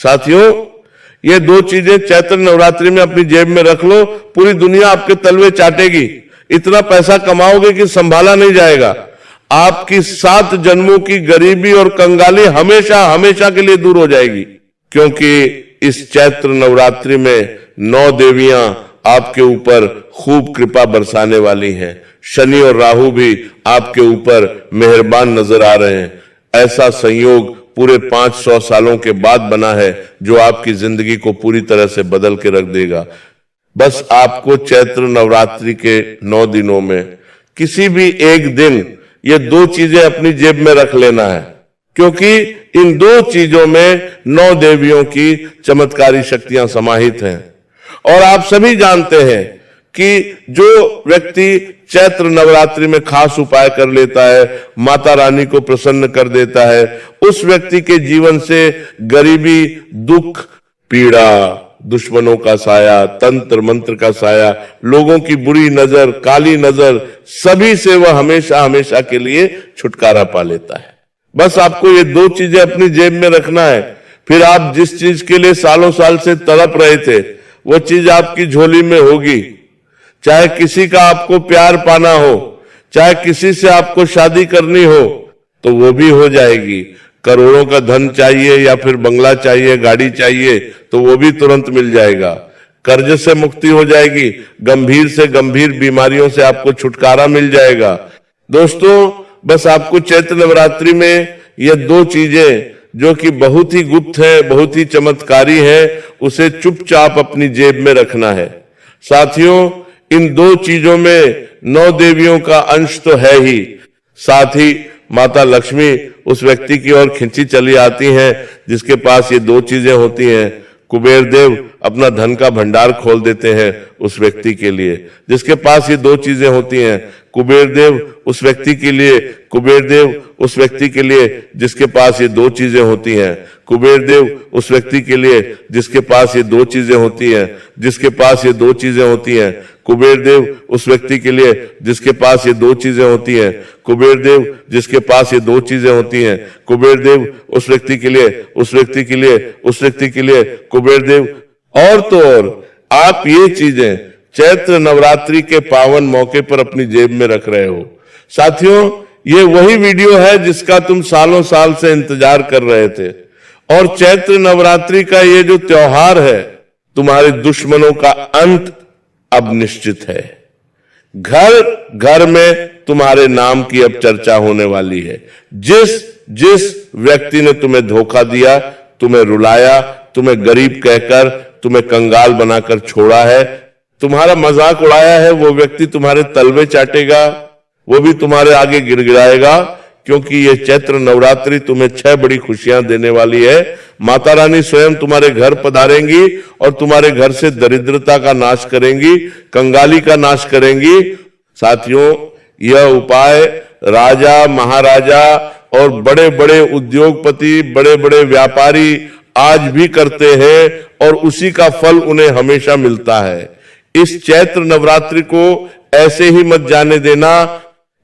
साथियों, ये दो चीजें चैत्र नवरात्रि में अपनी जेब में रख लो, पूरी दुनिया आपके तलवे चाटेगी, इतना पैसा कमाओगे कि संभाला नहीं जाएगा। आपकी 7 जन्मों की गरीबी और कंगाली हमेशा हमेशा के लिए दूर हो जाएगी, क्योंकि इस चैत्र नवरात्रि में 9 देवियां आपके ऊपर खूब कृपा बरसाने वाली हैं। शनि और राहु भी आपके ऊपर मेहरबान नजर आ रहे हैं। ऐसा संयोग पूरे 500 सालों के बाद बना है जो आपकी जिंदगी को पूरी तरह से बदल के रख देगा। बस आपको चैत्र नवरात्रि के 9 दिनों में किसी भी एक दिन ये 2 चीजें अपनी जेब में रख लेना है, क्योंकि इन 2 चीजों में 9 देवियों की चमत्कारी शक्तियां समाहित हैं। और आप सभी जानते हैं कि जो व्यक्ति चैत्र नवरात्रि में खास उपाय कर लेता है, माता रानी को प्रसन्न कर देता है, उस व्यक्ति के जीवन से गरीबी, दुख, पीड़ा, दुश्मनों का साया, तंत्र मंत्र का साया, लोगों की बुरी नजर, काली नजर, सभी से वह हमेशा हमेशा के लिए छुटकारा पा लेता है। बस आपको ये 2 चीजें अपनी जेब में रखना है, फिर आप जिस चीज के लिए सालों साल से तड़प रहे थे वो चीज आपकी झोली में होगी। चाहे किसी का आपको प्यार पाना हो, चाहे किसी से आपको शादी करनी हो, तो वो भी हो जाएगी। करोड़ों का धन चाहिए या फिर बंगला चाहिए, गाड़ी चाहिए, तो वो भी तुरंत मिल जाएगा। कर्ज से मुक्ति हो जाएगी, गंभीर से गंभीर बीमारियों से आपको छुटकारा मिल जाएगा। दोस्तों, बस आपको चैत्र नवरात्रि में ये 2 चीजें जो कि बहुत ही गुप्त है, बहुत ही चमत्कारी है, उसे चुपचाप अपनी जेब में रखना है। साथियों, इन 2 चीजों में 9 देवियों का अंश तो है ही, साथ ही माता लक्ष्मी उस व्यक्ति की ओर खिंची चली आती हैं जिसके पास ये 2 चीजें होती हैं। कुबेर देव अपना धन का भंडार खोल देते हैं उस व्यक्ति के लिए जिसके पास ये 2 चीजें होती हैं। कुबेर देव उस व्यक्ति के लिए, कुबेर देव उस व्यक्ति के लिए जिसके पास ये 2 चीजें होती हैं। कुबेर देव उस व्यक्ति के लिए जिसके पास ये 2 चीजें होती हैं, जिसके पास ये 2 चीजें होती हैं। कुबेर देव उस व्यक्ति के लिए जिसके पास ये 2 चीजें होती हैं। कुबेर देव जिसके पास ये 2 चीजें होती हैं। कुबेर देव उस व्यक्ति के लिए, उस व्यक्ति के लिए, उस व्यक्ति के लिए, कुबेर देव। और तो और आप ये चीजें चैत्र नवरात्रि के पावन मौके पर अपनी जेब में रख रहे हो। साथियों, ये वही वीडियो है जिसका तुम सालों साल से इंतजार कर रहे थे। और चैत्र नवरात्रि का ये जो त्योहार है, तुम्हारे दुश्मनों का अंत अब निश्चित है। घर घर में तुम्हारे नाम की अब चर्चा होने वाली है। जिस जिस व्यक्ति ने तुम्हें धोखा दिया, तुम्हें रुलाया, तुम्हें गरीब कहकर, तुम्हें कंगाल बनाकर छोड़ा है, तुम्हारा मजाक उड़ाया है, वो व्यक्ति तुम्हारे तलवे चाटेगा, वो भी तुम्हारे आगे गिड़गिड़ाएगा, क्योंकि ये चैत्र नवरात्रि तुम्हें 6 बड़ी खुशियां देने वाली है। माता रानी स्वयं तुम्हारे घर पधारेंगी और तुम्हारे घर से दरिद्रता का नाश करेंगी, कंगाली का नाश करेंगी। साथियों, यह उपाय राजा, महाराजा और बड़े बड़े उद्योगपति, बड़े बड़े व्यापारी आज भी करते हैं और उसी का फल उन्हें हमेशा मिलता है। इस चैत्र नवरात्रि को ऐसे ही मत जाने देना।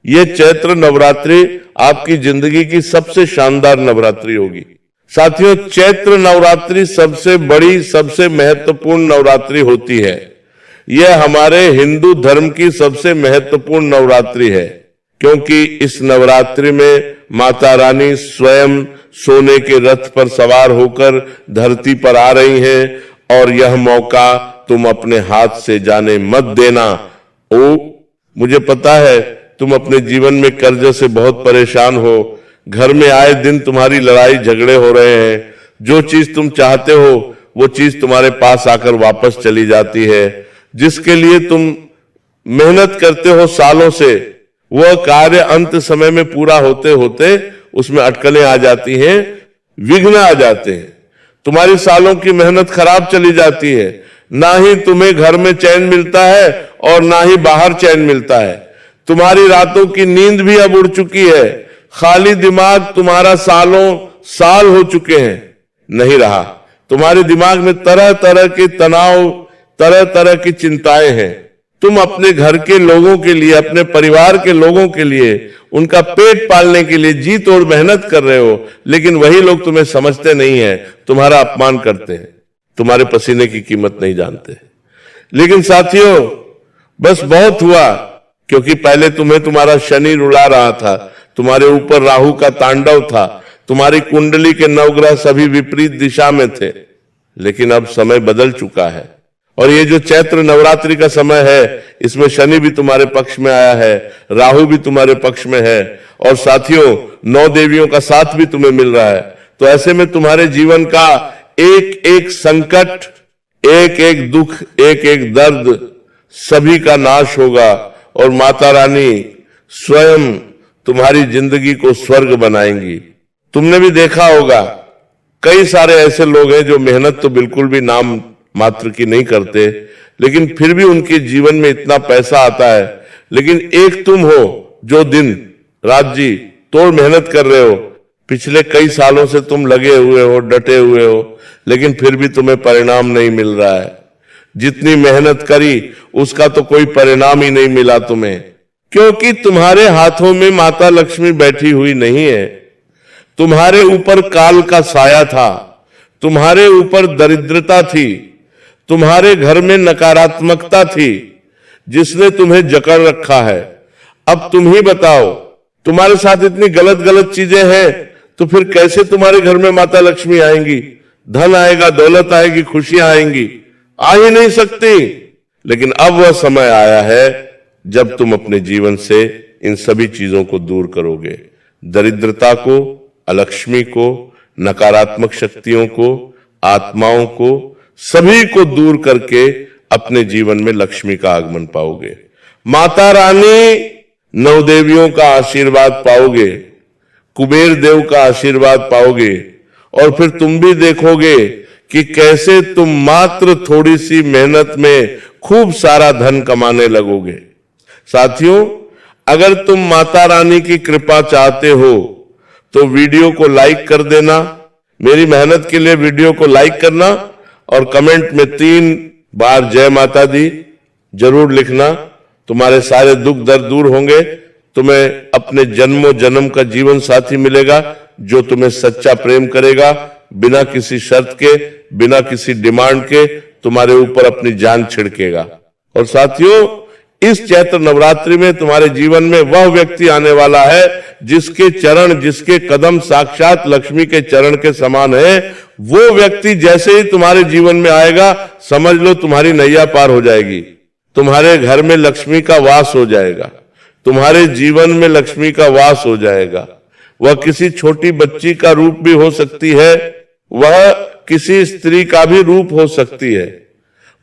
ये चैत्र नवरात्रि आपकी जिंदगी की सबसे शानदार नवरात्रि होगी। साथियों, चैत्र नवरात्रि सबसे बड़ी, सबसे महत्वपूर्ण नवरात्रि होती है। यह हमारे हिंदू धर्म की सबसे महत्वपूर्ण नवरात्रि है, क्योंकि इस नवरात्रि में माता रानी स्वयं सोने के रथ पर सवार होकर धरती पर आ रही हैं और यह मौका तुम अपने हाथ से जाने मत देना। मुझे पता है तुम अपने जीवन में कर्ज से बहुत परेशान हो, घर में आए दिन तुम्हारी लड़ाई झगड़े हो रहे हैं, जो चीज तुम चाहते हो वो चीज तुम्हारे पास आकर वापस चली जाती है, जिसके लिए तुम मेहनत करते हो सालों से, वह कार्य अंत समय में पूरा होते होते उसमें अटकलें आ जाती हैं, विघ्न आ जाते हैं, तुम्हारी सालों की मेहनत खराब चली जाती है। ना ही तुम्हें घर में चैन मिलता है और ना ही बाहर चैन मिलता है। तुम्हारी रातों की नींद भी अब उड़ चुकी है, खाली दिमाग तुम्हारा सालों साल हो चुके हैं, नहीं रहा। तुम्हारे दिमाग में तरह तरह के तनाव, तरह तरह की चिंताएं हैं। तुम अपने घर के लोगों के लिए, अपने परिवार के लोगों के लिए, उनका पेट पालने के लिए जी तोड़ मेहनत कर रहे हो, लेकिन वही लोग तुम्हें समझते नहीं है, तुम्हारा अपमान करते हैं, तुम्हारे पसीने की कीमत नहीं जानते। लेकिन साथियों, बस बहुत हुआ, क्योंकि पहले तुम्हें तुम्हारा शनि रुला रहा था, तुम्हारे ऊपर राहु का तांडव था, तुम्हारी कुंडली के नवग्रह सभी विपरीत दिशा में थे। लेकिन अब समय बदल चुका है, और ये जो चैत्र नवरात्रि का समय है, इसमें शनि भी तुम्हारे पक्ष में आया है, राहु भी तुम्हारे पक्ष में है, और साथियों 9 देवियों का साथ भी तुम्हें मिल रहा है। तो ऐसे में तुम्हारे जीवन का एक एक संकट, एक एक दुख, एक एक दर्द, सभी का नाश होगा, और माता रानी स्वयं तुम्हारी जिंदगी को स्वर्ग बनाएंगी। तुमने भी देखा होगा, कई सारे ऐसे लोग हैं जो मेहनत तो बिल्कुल भी नाम मात्र की नहीं करते, लेकिन फिर भी उनके जीवन में इतना पैसा आता है। लेकिन एक तुम हो जो दिन रात जी तोड़ मेहनत कर रहे हो, पिछले कई सालों से तुम लगे हुए हो, डटे हुए हो, लेकिन फिर भी तुम्हें परिणाम नहीं मिल रहा है। जितनी मेहनत करी उसका तो कोई परिणाम ही नहीं मिला तुम्हें, क्योंकि तुम्हारे हाथों में माता लक्ष्मी बैठी हुई नहीं है। तुम्हारे ऊपर काल का साया था, तुम्हारे ऊपर दरिद्रता थी, तुम्हारे घर में नकारात्मकता थी, जिसने तुम्हें जकड़ रखा है। अब तुम ही बताओ, तुम्हारे साथ इतनी गलत गलत चीजें हैं, तो फिर कैसे तुम्हारे घर में माता लक्ष्मी आएंगी? धन आएगा, दौलत आएगी, खुशियां आएंगी? आ ही नहीं सकती। लेकिन अब वह समय आया है जब तुम अपने जीवन से इन सभी चीजों को दूर करोगे, दरिद्रता को, अलक्ष्मी को, नकारात्मक शक्तियों को, आत्माओं को, सभी को दूर करके अपने जीवन में लक्ष्मी का आगमन पाओगे। माता रानी 9 देवियों का आशीर्वाद पाओगे, कुबेर देव का आशीर्वाद पाओगे, और फिर तुम भी देखोगे कि कैसे तुम मात्र थोड़ी सी मेहनत में खूब सारा धन कमाने लगोगे। साथियों, अगर तुम माता रानी की कृपा चाहते हो तो वीडियो को लाइक कर देना, मेरी मेहनत के लिए वीडियो को लाइक करना, और कमेंट में 3 बार जय माता दी जरूर लिखना। तुम्हारे सारे दुख दर्द दूर होंगे, तुम्हें अपने जन्मों जन्म का जीवन साथी मिलेगा जो तुम्हें सच्चा प्रेम करेगा, बिना किसी शर्त के, बिना किसी डिमांड के तुम्हारे ऊपर अपनी जान छिड़केगा। और साथियों, इस चैत्र नवरात्रि में तुम्हारे जीवन में वह व्यक्ति आने वाला है जिसके चरण, जिसके कदम साक्षात लक्ष्मी के चरण के समान है। वो व्यक्ति जैसे ही तुम्हारे जीवन में आएगा, समझ लो तुम्हारी नैया पार हो जाएगी, तुम्हारे घर में लक्ष्मी का वास हो जाएगा, तुम्हारे जीवन में लक्ष्मी का वास हो जाएगा। वह किसी छोटी बच्ची का रूप भी हो सकती है, वह किसी स्त्री का भी रूप हो सकती है।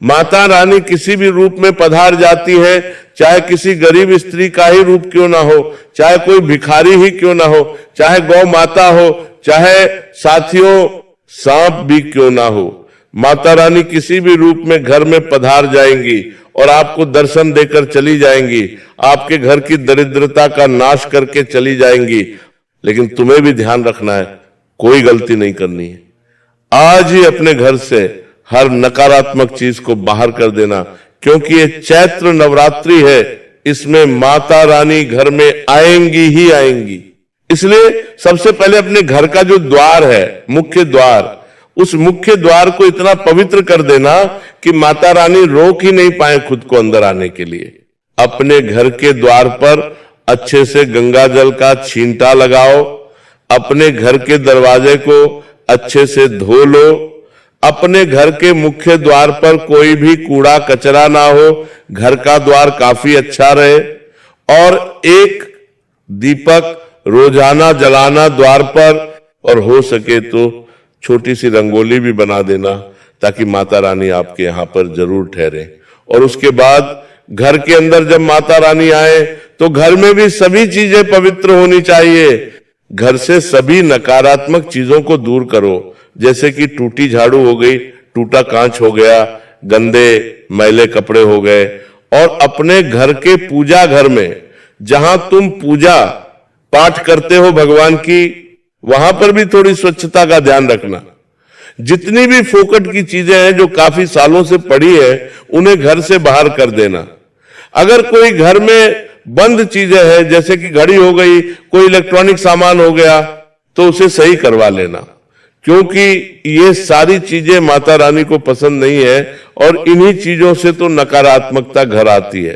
माता रानी किसी भी रूप में पधार जाती है, चाहे किसी गरीब स्त्री का ही रूप क्यों ना हो, चाहे कोई भिखारी ही क्यों ना हो, चाहे गौ माता हो, चाहे साथियों सांप भी क्यों ना हो। माता रानी किसी भी रूप में घर में पधार जाएंगी और आपको दर्शन देकर चली जाएंगी, आपके घर की दरिद्रता का नाश करके चली जाएंगी। लेकिन तुम्हें भी ध्यान रखना है, कोई गलती नहीं करनी है। आज ही अपने घर से हर नकारात्मक चीज को बाहर कर देना, क्योंकि ये चैत्र नवरात्रि है, इसमें माता रानी घर में आएंगी ही आएंगी। इसलिए सबसे पहले अपने घर का जो द्वार है, मुख्य द्वार, उस मुख्य द्वार को इतना पवित्र कर देना कि माता रानी रोक ही नहीं पाए खुद को अंदर आने के लिए। अपने घर के द्वार पर अच्छे से गंगा जल का छींटा लगाओ, अपने घर के दरवाजे को अच्छे से धो लो, अपने घर के मुख्य द्वार पर कोई भी कूड़ा कचरा ना हो, घर का द्वार काफी अच्छा रहे, और एक दीपक रोजाना जलाना द्वार पर, और हो सके तो छोटी सी रंगोली भी बना देना, ताकि माता रानी आपके यहाँ पर जरूर ठहरे। और उसके बाद घर के अंदर जब माता रानी आए तो घर में भी सभी चीजें पवित्र होनी चाहिए। घर से सभी नकारात्मक चीजों को दूर करो, जैसे कि टूटी झाड़ू हो गई, टूटा कांच हो गया, गंदे मैले कपड़े हो गए। और अपने घर के पूजा घर में जहां तुम पूजा पाठ करते हो भगवान की, वहां पर भी थोड़ी स्वच्छता का ध्यान रखना। जितनी भी फोकट की चीजें हैं जो काफी सालों से पड़ी है, उन्हें घर से बाहर कर देना। अगर कोई घर में बंद चीजें हैं, जैसे कि घड़ी हो गई, कोई इलेक्ट्रॉनिक सामान हो गया, तो उसे सही करवा लेना, क्योंकि ये सारी चीजें माता रानी को पसंद नहीं है और इन्हीं चीजों से तो नकारात्मकता घर आती है।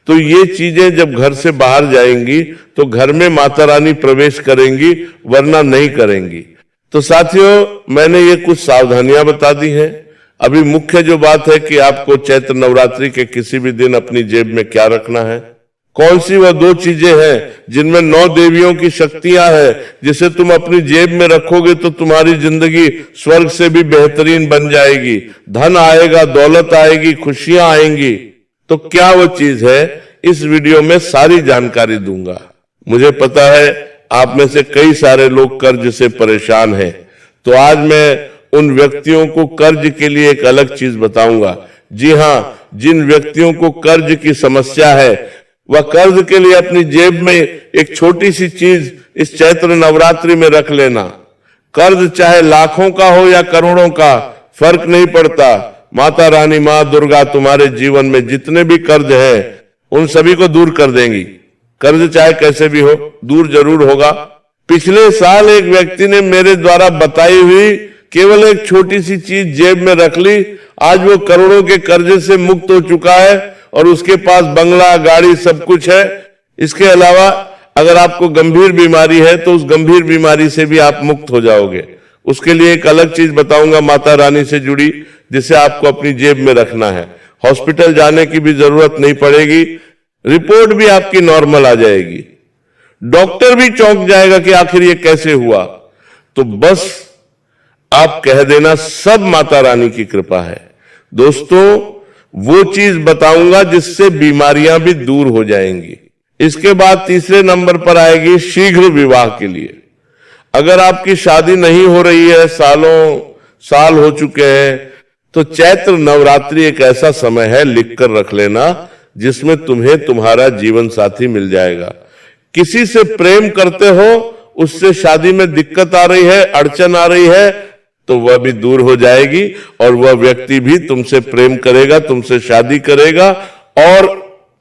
तो ये चीजें जब घर से बाहर जाएंगी तो घर में माता रानी प्रवेश करेंगी, वरना नहीं करेंगी। तो साथियों, मैंने ये कुछ सावधानियां बता दी हैं। अभी मुख्य जो बात है कि आपको चैत्र नवरात्रि के किसी भी दिन अपनी जेब में क्या रखना है, कौन सी वह 2 चीजें हैं जिनमें 9 देवियों की शक्तियां हैं, जिसे तुम अपनी जेब में रखोगे तो तुम्हारी जिंदगी स्वर्ग से भी बेहतरीन बन जाएगी, धन आएगा, दौलत आएगी, खुशियां आएंगी। तो क्या वो चीज है, इस वीडियो में सारी जानकारी दूंगा। मुझे पता है आप में से कई सारे लोग कर्ज से परेशान हैं, तो आज मैं उन व्यक्तियों को कर्ज के लिए एक अलग चीज बताऊंगा। जी हाँ, जिन व्यक्तियों को कर्ज की समस्या है, वह कर्ज के लिए अपनी जेब में एक छोटी सी चीज इस चैत्र नवरात्रि में रख लेना। कर्ज चाहे लाखों का हो या करोड़ों का, फर्क नहीं पड़ता। माता रानी मां दुर्गा तुम्हारे जीवन में जितने भी कर्ज है उन सभी को दूर कर देंगी। कर्ज चाहे कैसे भी हो, दूर जरूर होगा। पिछले साल एक व्यक्ति ने मेरे द्वारा बताई हुई केवल एक छोटी सी चीज जेब में रख ली, आज वो करोड़ों के कर्जे से मुक्त हो चुका है और उसके पास बंगला, गाड़ी, सब कुछ है। इसके अलावा अगर आपको गंभीर बीमारी है तो उस गंभीर बीमारी से भी आप मुक्त हो जाओगे। उसके लिए एक अलग चीज बताऊंगा माता रानी से जुड़ी, जिसे आपको अपनी जेब में रखना है। हॉस्पिटल जाने की भी जरूरत नहीं पड़ेगी, रिपोर्ट भी आपकी नॉर्मल आ जाएगी, डॉक्टर भी चौंक जाएगा कि आखिर ये कैसे हुआ। तो बस आप कह देना सब माता रानी की कृपा है। दोस्तों, वो चीज बताऊंगा जिससे बीमारियां भी दूर हो जाएंगी। इसके बाद तीसरे नंबर पर आएगी शीघ्र विवाह के लिए। अगर आपकी शादी नहीं हो रही है, सालों साल हो चुके हैं, तो चैत्र नवरात्रि एक ऐसा समय है, लिख कर रख लेना, जिसमें तुम्हें तुम्हारा जीवन साथी मिल जाएगा। किसी से प्रेम करते हो, उससे शादी में दिक्कत आ रही है, अड़चन आ रही है, तो वह भी दूर हो जाएगी और वह व्यक्ति भी तुमसे प्रेम करेगा, तुमसे शादी करेगा और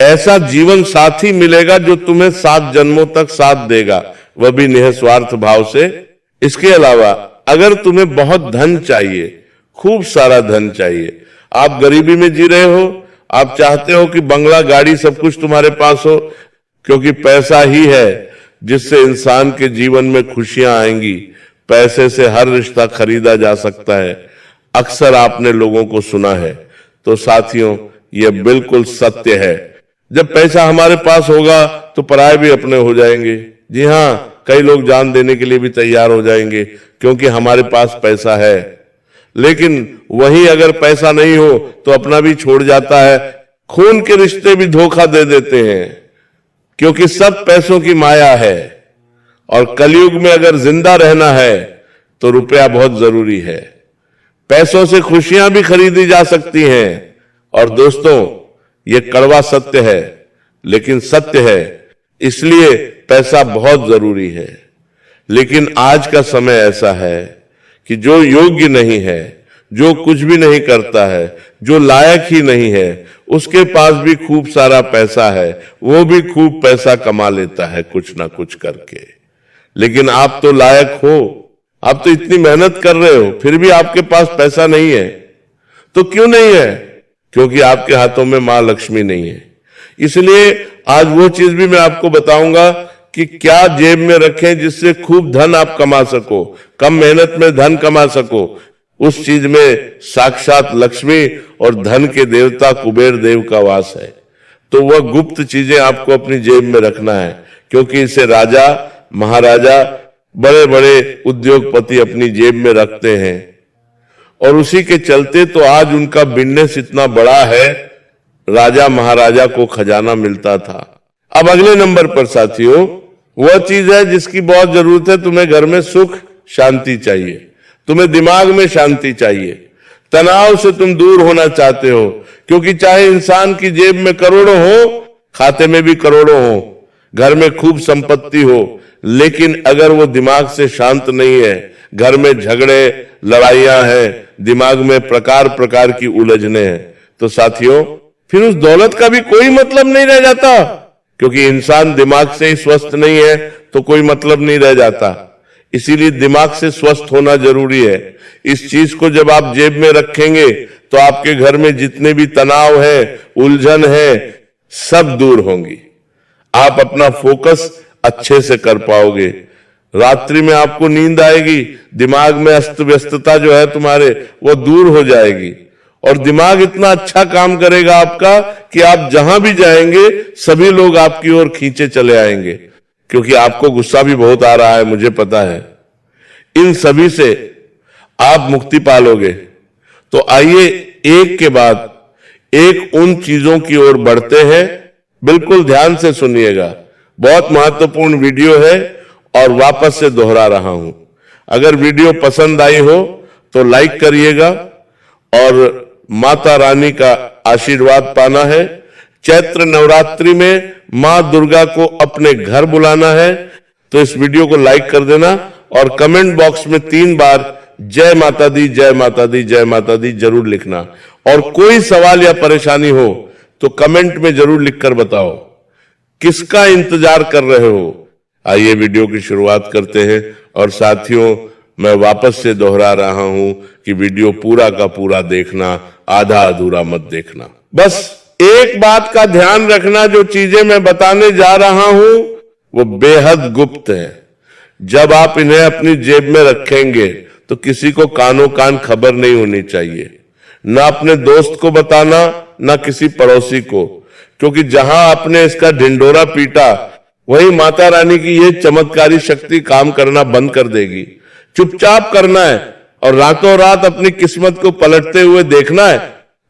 ऐसा जीवन साथी मिलेगा जो तुम्हें 7 जन्मों तक साथ देगा, वह भी निस्वार्थ भाव से। इसके अलावा अगर तुम्हें बहुत धन चाहिए, खूब सारा धन चाहिए, आप गरीबी में जी रहे हो, आप चाहते हो कि बंगला, गाड़ी, सब कुछ तुम्हारे पास हो, क्योंकि पैसा ही है जिससे इंसान के जीवन में खुशियां आएंगी। पैसे से हर रिश्ता खरीदा जा सकता है, अक्सर आपने लोगों को सुना है। तो साथियों, यह बिल्कुल सत्य है। जब पैसा हमारे पास होगा तो पराये भी अपने हो जाएंगे। जी हाँ, कई लोग जान देने के लिए भी तैयार हो जाएंगे क्योंकि हमारे पास पैसा है। लेकिन वही अगर पैसा नहीं हो तो अपना भी छोड़ जाता है, खून के रिश्ते भी धोखा दे देते हैं, क्योंकि सब पैसों की माया है। और कलयुग में अगर जिंदा रहना है तो रुपया बहुत जरूरी है। पैसों से खुशियां भी खरीदी जा सकती हैं। और दोस्तों, ये कड़वा सत्य है, लेकिन सत्य है, इसलिए पैसा बहुत जरूरी है। लेकिन आज का समय ऐसा है कि जो योग्य नहीं है, जो कुछ भी नहीं करता है, जो लायक ही नहीं है, उसके पास भी खूब सारा पैसा है, वो भी खूब पैसा कमा लेता है कुछ ना कुछ करके। लेकिन आप तो लायक हो, आप तो इतनी मेहनत कर रहे हो, फिर भी आपके पास पैसा नहीं है। तो क्यों नहीं है? क्योंकि आपके हाथों में मां लक्ष्मी नहीं है। इसलिए आज वो चीज भी मैं आपको बताऊंगा कि क्या जेब में रखें जिससे खूब धन आप कमा सको, कम मेहनत में धन कमा सको। उस चीज में साक्षात लक्ष्मी और धन के देवता कुबेर देव का वास है। तो वह गुप्त चीजें आपको अपनी जेब में रखना है, क्योंकि इसे राजा, महाराजा, बड़े बड़े उद्योगपति अपनी जेब में रखते हैं और उसी के चलते तो आज उनका बिजनेस इतना बड़ा है, राजा महाराजा को खजाना मिलता था। अब अगले नंबर पर साथियों, वह चीज है जिसकी बहुत जरूरत है। तुम्हें घर में सुख शांति चाहिए, तुम्हें दिमाग में शांति चाहिए, तनाव से तुम दूर होना चाहते हो, क्योंकि चाहे इंसान की जेब में करोड़ों हो, खाते में भी करोड़ों हो, घर में खूब संपत्ति हो, लेकिन अगर वो दिमाग से शांत नहीं है, घर में झगड़े, लड़ाइयां हैं, दिमाग में प्रकार प्रकार की उलझने हैं, तो साथियों फिर उस दौलत का भी कोई मतलब नहीं रह जाता, क्योंकि इंसान दिमाग से ही स्वस्थ नहीं है तो कोई मतलब नहीं रह जाता। इसीलिए दिमाग से स्वस्थ होना जरूरी है। इस चीज को जब आप जेब में रखेंगे तो आपके घर में जितने भी तनाव है, उलझन है, सब दूर होंगी। आप अपना फोकस अच्छे से कर पाओगे। रात्रि में आपको नींद आएगी, दिमाग में अस्त व्यस्तता जो है तुम्हारे वो दूर हो जाएगी, और दिमाग इतना अच्छा काम करेगा आपका कि आप जहां भी जाएंगे सभी लोग आपकी ओर खींचे चले आएंगे, क्योंकि आपको गुस्सा भी बहुत आ रहा है, मुझे पता है। इन सभी से आप मुक्ति पालोगे। तो आइए एक के बाद एक उन चीजों की ओर बढ़ते हैं। बिल्कुल ध्यान से सुनिएगा, बहुत महत्वपूर्ण वीडियो है और वापस से दोहरा रहा हूं। अगर वीडियो पसंद आई हो तो लाइक करिएगा, और माता रानी का आशीर्वाद पाना है। चैत्र नवरात्रि में मां दुर्गा को अपने घर बुलाना है, तो इस वीडियो को लाइक कर देना और कमेंट बॉक्स में 3 बार जय माता दी, जय माता दी, जय माता दी जरूर लिखना। और कोई सवाल या परेशानी हो तो कमेंट में जरूर लिखकर बताओ। किसका इंतजार कर रहे हो? आइए वीडियो की शुरुआत करते हैं। और साथियों, मैं वापस से दोहरा रहा हूं कि वीडियो पूरा का पूरा देखना, आधा अधूरा मत देखना। बस एक बात का ध्यान रखना, जो चीजें मैं बताने जा रहा हूं वो बेहद गुप्त है। जब आप इन्हें अपनी जेब में रखेंगे तो किसी को कानो कान खबर नहीं होनी चाहिए, ना अपने दोस्त को बताना, ना किसी पड़ोसी को, क्योंकि जहां आपने इसका ढिंडोरा पीटा वही माता रानी की ये चमत्कारी शक्ति काम करना बंद कर देगी। चुपचाप करना है और रातों रात अपनी किस्मत को पलटते हुए देखना है।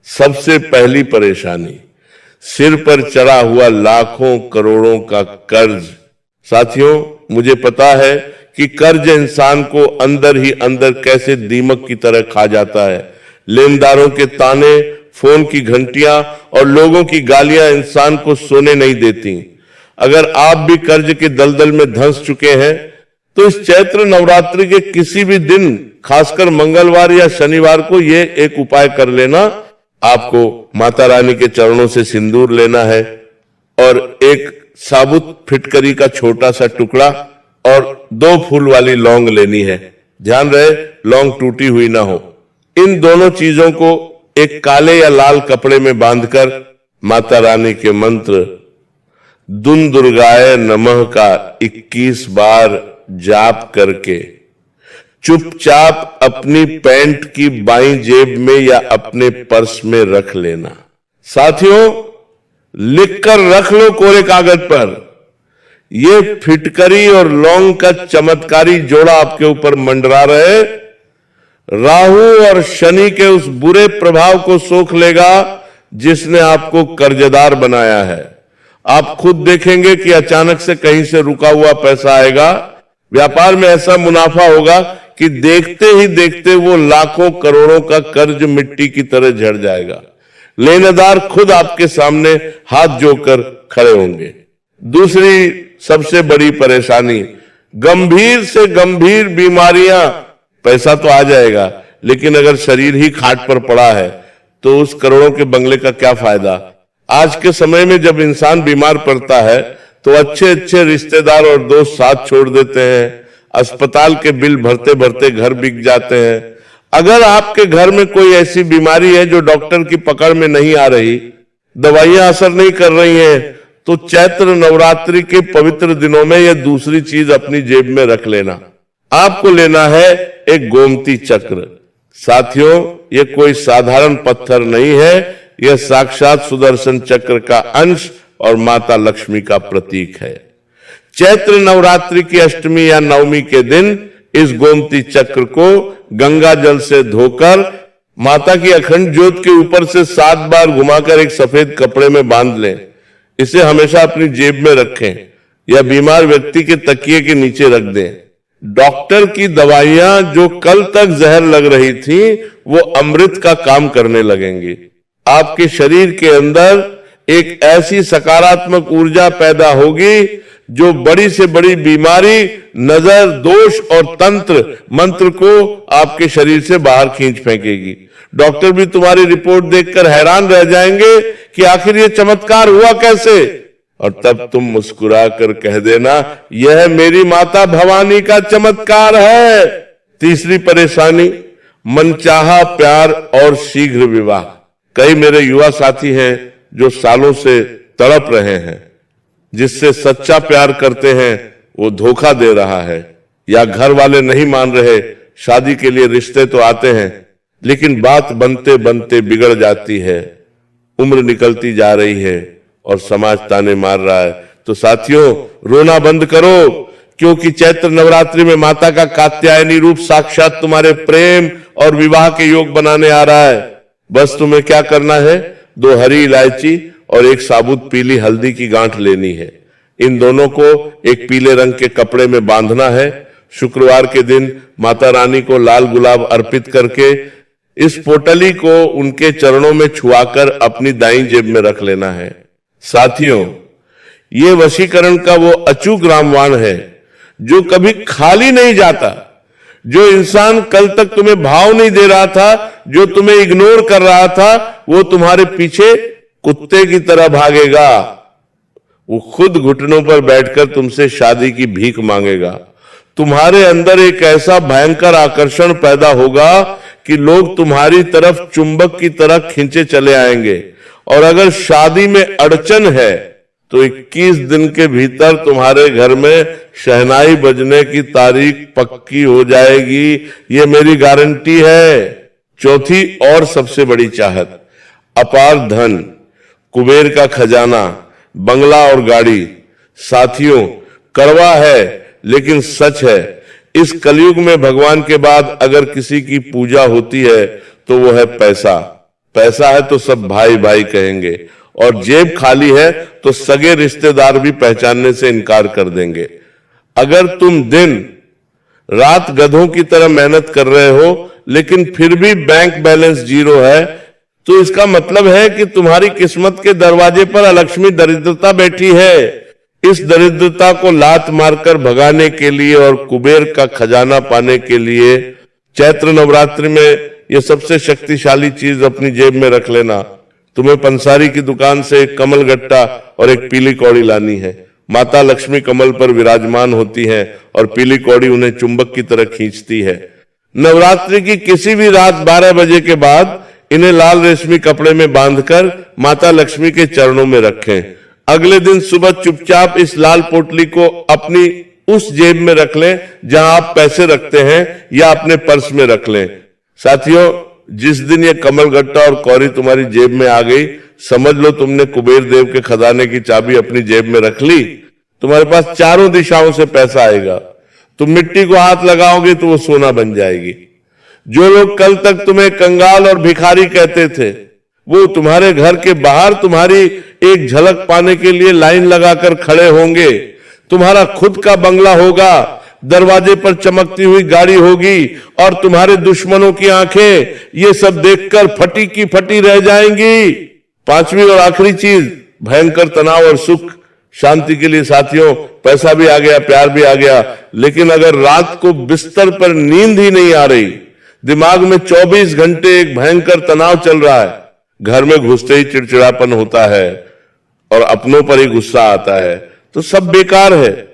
सबसे पहली परेशानी, सिर पर चढ़ा हुआ लाखों करोड़ों का कर्ज। साथियों, मुझे पता है कि कर्ज इंसान को अंदर ही अंदर कैसे दीमक की तरह खा जाता है। लेनदारों के ताने, फोन की घंटियां और लोगों की गालियां इंसान को सोने नहीं देती। अगर आप भी कर्ज के दलदल में धंस चुके हैं तो इस चैत्र नवरात्रि के किसी भी दिन, खासकर मंगलवार या शनिवार को, ये एक उपाय कर लेना। आपको माता रानी के चरणों से सिंदूर लेना है और एक साबुत फिटकरी का छोटा सा टुकड़ा और 2 फूल वाली लौंग लेनी है। ध्यान रहे लौंग टूटी हुई ना हो। इन दोनों चीजों को एक काले या लाल कपड़े में बांधकर माता रानी के मंत्र दुन दुर्गाय नमः का 21 बार जाप करके चुपचाप अपनी पैंट की बाईं जेब में या अपने पर्स में रख लेना। साथियों, लिखकर रख लो कोरे कागज पर, ये फिटकरी और लौंग का चमत्कारी जोड़ा आपके ऊपर मंडरा रहे। राहु और शनि के उस बुरे प्रभाव को सोख लेगा जिसने आपको कर्जदार बनाया है। आप खुद देखेंगे कि अचानक से कहीं से रुका हुआ पैसा आएगा। व्यापार में ऐसा मुनाफा होगा कि देखते ही देखते वो लाखों करोड़ों का कर्ज मिट्टी की तरह झड़ जाएगा। लेनेदार खुद आपके सामने हाथ जोड़कर खड़े होंगे। दूसरी सबसे बड़ी परेशानी, गंभीर से गंभीर बीमारियां। पैसा तो आ जाएगा, लेकिन अगर शरीर ही खाट पर पड़ा है तो उस करोड़ों के बंगले का क्या फायदा। आज के समय में जब इंसान बीमार पड़ता है तो अच्छे अच्छे रिश्तेदार और दोस्त साथ छोड़ देते हैं। अस्पताल के बिल भरते भरते घर बिक जाते हैं। अगर आपके घर में कोई ऐसी बीमारी है जो डॉक्टर की पकड़ में नहीं आ रही, दवाइयां असर नहीं कर रही हैं, तो चैत्र नवरात्रि के पवित्र दिनों में यह दूसरी चीज अपनी जेब में रख लेना। आपको लेना है एक गोमती चक्र। साथियों, यह कोई साधारण पत्थर नहीं है, यह साक्षात सुदर्शन चक्र का अंश और माता लक्ष्मी का प्रतीक है। चैत्र नवरात्रि की अष्टमी या नवमी के दिन इस गोमती चक्र को गंगा जल से धोकर माता की अखंड ज्योत के ऊपर से 7 बार घुमाकर एक सफेद कपड़े में बांध लें। इसे हमेशा अपनी जेब में रखें या बीमार व्यक्ति के तकिए के नीचे रख दें। डॉक्टर की दवाइयां जो कल तक जहर लग रही थी वो अमृत का काम करने लगेंगी। आपके शरीर के अंदर एक ऐसी सकारात्मक ऊर्जा पैदा होगी जो बड़ी से बड़ी बीमारी, नजर, दोष और तंत्र मंत्र को आपके शरीर से बाहर खींच फेंकेगी। डॉक्टर भी तुम्हारी रिपोर्ट देखकर हैरान रह जाएंगे कि आखिर ये चमत्कार हुआ कैसे, और तब तुम मुस्कुरा कर कह देना यह मेरी माता भवानी का चमत्कार है। तीसरी परेशानी, मनचाहा प्यार और शीघ्र विवाह। कई मेरे युवा साथी हैं जो सालों से तड़प रहे हैं, जिससे सच्चा प्यार करते हैं वो धोखा दे रहा है, या घर वाले नहीं मान रहे। शादी के लिए रिश्ते तो आते हैं, लेकिन बात बनते बनते बिगड़ जाती है, उम्र निकलती जा रही है और समाज ताने मार रहा है। तो साथियों, रोना बंद करो, क्योंकि चैत्र नवरात्रि में माता का कात्यायनी रूप साक्षात तुम्हारे प्रेम और विवाह के योग बनाने आ रहा है। बस तुम्हें क्या करना है, 2 हरी इलायची और 1 साबुत पीली हल्दी की गांठ लेनी है। इन दोनों को एक पीले रंग के कपड़े में बांधना है। शुक्रवार के दिन माता रानी को लाल गुलाब अर्पित करके इस पोटली को उनके चरणों में छुआकर अपनी दाईं जेब में रख लेना है। साथियों, ये वशीकरण का वो अचूक रामबाण है जो कभी खाली नहीं जाता। जो इंसान कल तक तुम्हें भाव नहीं दे रहा था, जो तुम्हें इग्नोर कर रहा था, वो तुम्हारे पीछे कुत्ते की तरह भागेगा। वो खुद घुटनों पर बैठकर तुमसे शादी की भीख मांगेगा। तुम्हारे अंदर एक ऐसा भयंकर आकर्षण पैदा होगा कि लोग तुम्हारी तरफ चुंबक की तरह खींचे चले आएंगे। और अगर शादी में अड़चन है तो 21 दिन के भीतर तुम्हारे घर में शहनाई बजने की तारीख पक्की हो जाएगी, ये मेरी गारंटी है। चौथी और सबसे बड़ी चाहत, अपार धन, कुबेर का खजाना, बंगला और गाड़ी। साथियों, कड़वा है लेकिन सच है। इस कलयुग में भगवान के बाद अगर किसी की पूजा होती है तो वो है पैसा। पैसा है तो सब भाई भाई कहेंगे, और जेब खाली है तो सगे रिश्तेदार भी पहचानने से इनकार कर देंगे। अगर तुम दिन रात गधों की तरह मेहनत कर रहे हो लेकिन फिर भी बैंक बैलेंस 0 है, तो इसका मतलब है कि तुम्हारी किस्मत के दरवाजे पर अलक्ष्मी दरिद्रता बैठी है। इस दरिद्रता को लात मारकर भगाने के लिए और कुबेर का खजाना पाने के लिए चैत्र नवरात्रि में यह सबसे शक्तिशाली चीज अपनी जेब में रख लेना। तुम्हें पंसारी की दुकान से एक कमल गट्टा और एक पीली कौड़ी लानी है। माता लक्ष्मी कमल पर विराजमान होती हैं और पीली कौड़ी उन्हें चुंबक की तरह खींचती है। नवरात्रि की किसी भी रात 12 बजे के बाद इन्हें लाल रेशमी कपड़े में बांधकर माता लक्ष्मी के चरणों में रखें। अगले दिन सुबह चुपचाप इस लाल पोटली को अपनी उस जेब में रख लें जहां आप पैसे रखते हैं, या अपने पर्स में रख लें। साथियों, जिस दिन ये कमल गट्टा और कौड़ी तुम्हारी जेब में आ गई, समझ लो तुमने कुबेर देव के खजाने की चाबी अपनी जेब में रख ली। तुम्हारे पास चारों दिशाओं से पैसा आएगा। तुम मिट्टी को हाथ लगाओगे तो वो सोना बन जाएगी। जो लोग कल तक तुम्हें कंगाल और भिखारी कहते थे, वो तुम्हारे घर के बाहर तुम्हारी एक झलक पाने के लिए लाइन लगाकर खड़े होंगे। तुम्हारा खुद का बंगला होगा, दरवाजे पर चमकती हुई गाड़ी होगी, और तुम्हारे दुश्मनों की आंखें ये सब देखकर फटी की फटी रह जाएंगी। पांचवी और आखिरी चीज, भयंकर तनाव और सुख शांति के लिए। साथियों, पैसा भी आ गया, प्यार भी आ गया, लेकिन अगर रात को बिस्तर पर नींद ही नहीं आ रही, दिमाग में 24 घंटे एक भयंकर तनाव चल रहा है, घर में घुसते ही चिड़चिड़ापन होता है और अपनों पर ही गुस्सा आता है, तो सब बेकार है।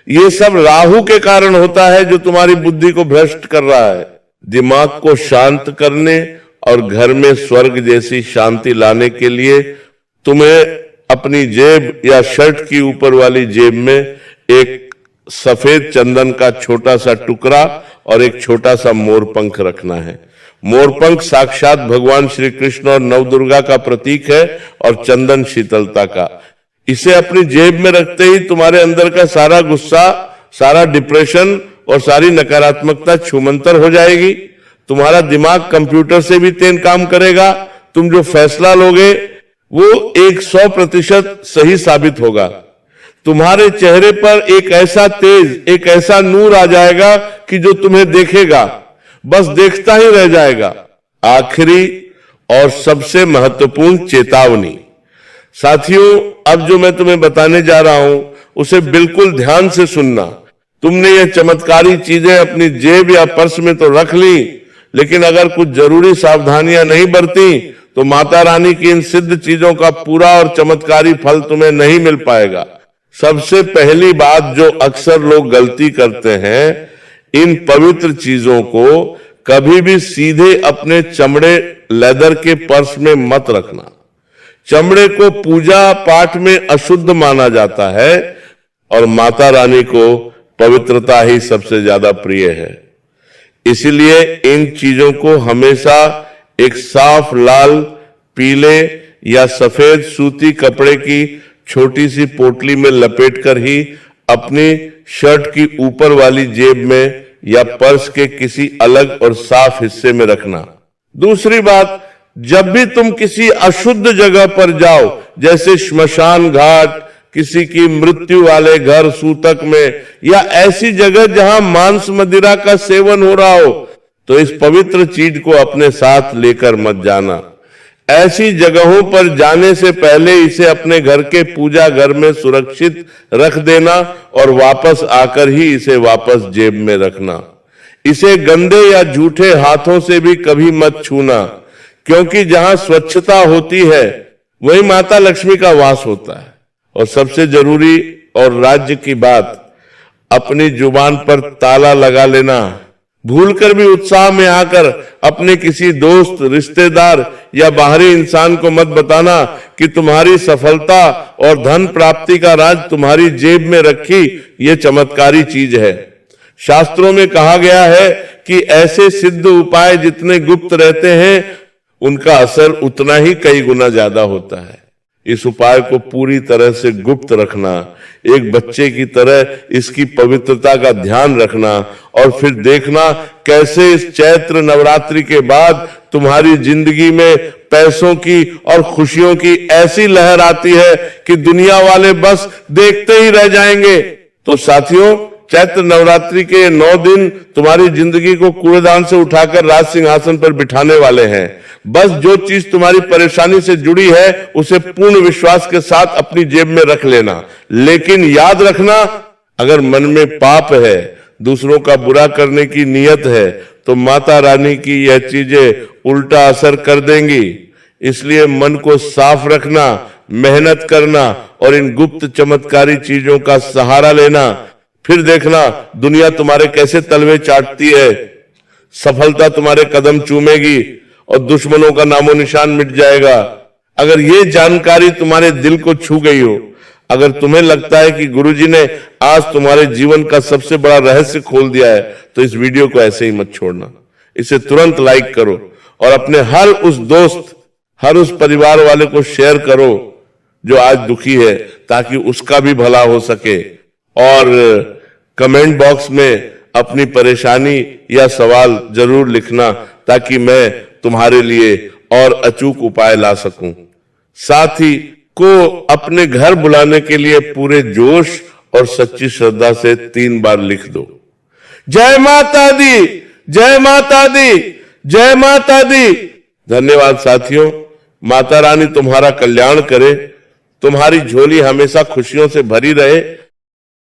ये सब राहु के कारण होता है जो तुम्हारी बुद्धि को भ्रष्ट कर रहा है। दिमाग को शांत करने और घर में स्वर्ग जैसी शांति लाने के लिए तुम्हें अपनी जेब या शर्ट की ऊपर वाली जेब में एक सफेद चंदन का छोटा सा टुकड़ा और एक छोटा सा मोरपंख रखना है। मोरपंख साक्षात भगवान श्री कृष्ण और नवदुर्गा का प्रतीक है और चंदन शीतलता का। इसे अपनी जेब में रखते ही तुम्हारे अंदर का सारा गुस्सा, सारा डिप्रेशन और सारी नकारात्मकता छूमंतर हो जाएगी। तुम्हारा दिमाग कंप्यूटर से भी तेज काम करेगा। तुम जो फैसला लोगे वो 100% सही साबित होगा। तुम्हारे चेहरे पर एक ऐसा तेज, एक ऐसा नूर आ जाएगा कि जो तुम्हें देखेगा बस देखता ही रह जाएगा। आखिरी और सबसे महत्वपूर्ण चेतावनी, साथियों, अब जो मैं तुम्हें बताने जा रहा हूं उसे बिल्कुल ध्यान से सुनना। तुमने ये चमत्कारी चीजें अपनी जेब या पर्स में तो रख ली, लेकिन अगर कुछ जरूरी सावधानियां नहीं बरती तो माता रानी की इन सिद्ध चीजों का पूरा और चमत्कारी फल तुम्हें नहीं मिल पाएगा। सबसे पहली बात जो अक्सर लोग गलती करते हैं, इन पवित्र चीजों को कभी भी सीधे अपने चमड़े लेदर के पर्स में मत रखना। चमड़े को पूजा पाठ में अशुद्ध माना जाता है और माता रानी को पवित्रता ही सबसे ज्यादा प्रिय है। इसलिए इन चीजों को हमेशा एक साफ लाल, पीले या सफेद सूती कपड़े की छोटी सी पोटली में लपेटकर ही अपनी शर्ट की ऊपर वाली जेब में या पर्स के किसी अलग और साफ हिस्से में रखना। दूसरी बात, जब भी तुम किसी अशुद्ध जगह पर जाओ, जैसे श्मशान घाट, किसी की मृत्यु वाले घर, सूतक में, या ऐसी जगह जहां मांस मदिरा का सेवन हो रहा हो, तो इस पवित्र चीज को अपने साथ लेकर मत जाना। ऐसी जगहों पर जाने से पहले इसे अपने घर के पूजा घर में सुरक्षित रख देना और वापस आकर ही इसे वापस जेब में रखना। इसे गंदे या झूठे हाथों से भी कभी मत छूना, क्योंकि जहां स्वच्छता होती है वही माता लक्ष्मी का वास होता है। और सबसे जरूरी और राज्य की बात, अपनी जुबान पर ताला लगा लेना। भूलकर भी उत्साह में आकर अपने किसी दोस्त, रिश्तेदार या बाहरी इंसान को मत बताना कि तुम्हारी सफलता और धन प्राप्ति का राज तुम्हारी जेब में रखी ये चमत्कारी चीज है। शास्त्रों में कहा गया है कि ऐसे सिद्ध उपाय जितने गुप्त रहते हैं उनका असर उतना ही कई गुना ज्यादा होता है। इस उपाय को पूरी तरह से गुप्त रखना, एक बच्चे की तरह इसकी पवित्रता का ध्यान रखना और फिर देखना कैसे इस चैत्र नवरात्रि के बाद तुम्हारी जिंदगी में पैसों की और खुशियों की ऐसी लहर आती है कि दुनिया वाले बस देखते ही रह जाएंगे। तो साथियों, चैत्र नवरात्रि के 9 दिन तुम्हारी जिंदगी को कूड़ेदान से उठाकर राज सिंहासन पर बिठाने वाले हैं। बस जो चीज तुम्हारी परेशानी से जुड़ी है उसे पूर्ण विश्वास के साथ अपनी जेब में रख लेना। लेकिन याद रखना, अगर मन में पाप है, दूसरों का बुरा करने की नियत है, तो माता रानी की यह चीजें उल्टा असर कर देंगी। इसलिए मन को साफ रखना, मेहनत करना और इन गुप्त चमत्कारी चीजों का सहारा लेना। फिर देखना दुनिया तुम्हारे कैसे तलवे चाटती है, सफलता तुम्हारे कदम चूमेगी और दुश्मनों का नामो निशान मिट जाएगा। अगर ये जानकारी तुम्हारे दिल को छू गई हो, अगर तुम्हें लगता है कि गुरुजी ने आज तुम्हारे जीवन का सबसे बड़ा रहस्य खोल दिया है, तो इस वीडियो को ऐसे ही मत छोड़ना। इसे तुरंत लाइक करो और अपने हर उस दोस्त, हर उस परिवार वाले को शेयर करो जो आज दुखी है, ताकि उसका भी भला हो सके। और कमेंट बॉक्स में अपनी परेशानी या सवाल जरूर लिखना, ताकि मैं तुम्हारे लिए और अचूक उपाय ला सकूं। साथ ही को अपने घर बुलाने के लिए पूरे जोश और सच्ची श्रद्धा से 3 बार लिख दो। जय माता दी, जय माता दी, जय माता दी। धन्यवाद साथियों। माता रानी तुम्हारा कल्याण करे, तुम्हारी झोली हमेशा खुशियों से भरी रहे